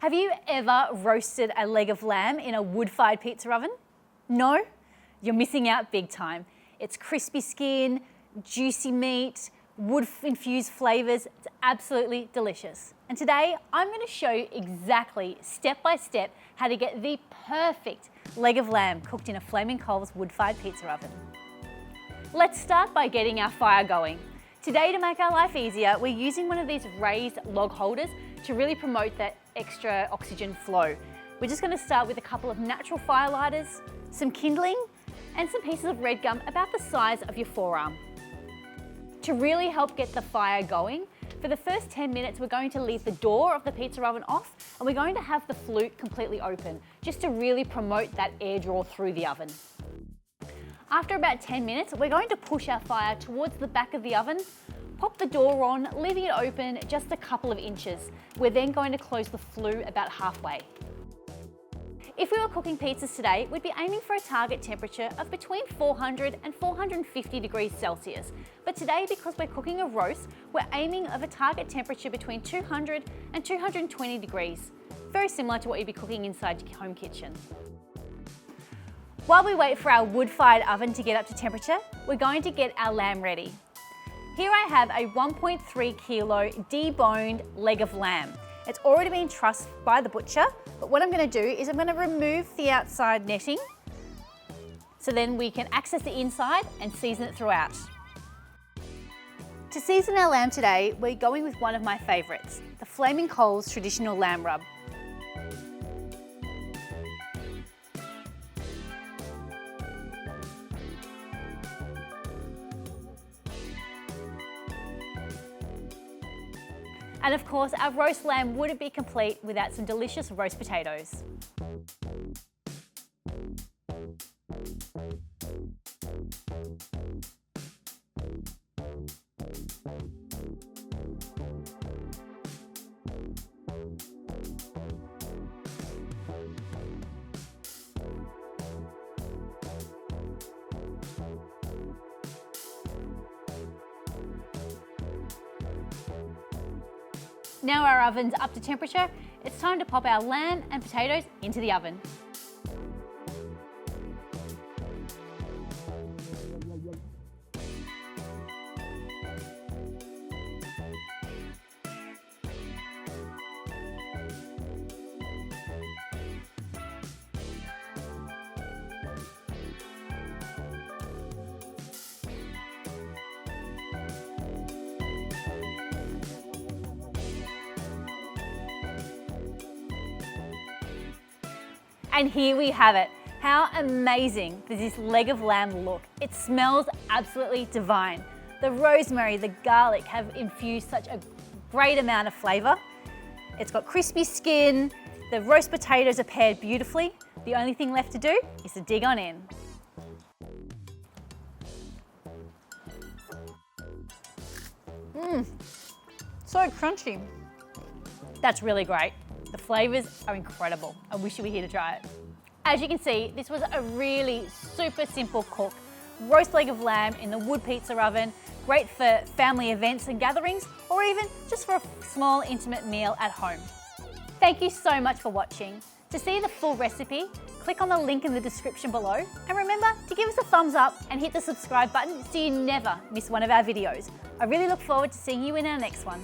Have you ever roasted a leg of lamb in a wood-fired pizza oven? No? You're missing out big time. It's crispy skin, juicy meat, wood-infused flavours. It's absolutely delicious. And today, I'm going to show you exactly, step by step, how to get the perfect leg of lamb cooked in a Flaming Coals wood-fired pizza oven. Let's start by getting our fire going. Today, to make our life easier, we're using one of these raised log holders to really promote that extra oxygen flow. We're just going to start with a couple of natural fire lighters, some kindling, and some pieces of red gum about the size of your forearm. To really help get the fire going, for the first 10 minutes, we're going to leave the door of the pizza oven off, and we're going to have the flute completely open, just to really promote that air draw through the oven. After about 10 minutes, we're going to push our fire towards the back of the oven, pop the door on, leaving it open just a couple of inches. We're then going to close the flue about halfway. If we were cooking pizzas today, we'd be aiming for a target temperature of between 400 and 450 degrees Celsius. But today, because we're cooking a roast, we're aiming of a target temperature between 200 and 220 degrees. Very similar to what you'd be cooking inside your home kitchen. While we wait for our wood-fired oven to get up to temperature, we're going to get our lamb ready. Here I have a 1.3 kilo deboned leg of lamb. It's already been trussed by the butcher, but what I'm going to do is I'm going to remove the outside netting so then we can access the inside and season it throughout. To season our lamb today, we're going with one of my favourites, the Flaming Coals traditional lamb rub. And of course, our roast lamb wouldn't be complete without some delicious roast potatoes. Now our oven's up to temperature, it's time to pop our lamb and potatoes into the oven. And here we have it. How amazing does this leg of lamb look? It smells absolutely divine. The rosemary, the garlic have infused such a great amount of flavour. It's got crispy skin, the roast potatoes are paired beautifully. The only thing left to do is to dig on in. So crunchy. That's really great. The flavours are incredible. I wish you were here to try it. As you can see, this was a really super simple cook. Roast leg of lamb in the wood pizza oven, great for family events and gatherings, or even just for a small intimate meal at home. Thank you so much for watching. To see the full recipe, click on the link in the description below. And remember to give us a thumbs up and hit the subscribe button so you never miss one of our videos. I really look forward to seeing you in our next one.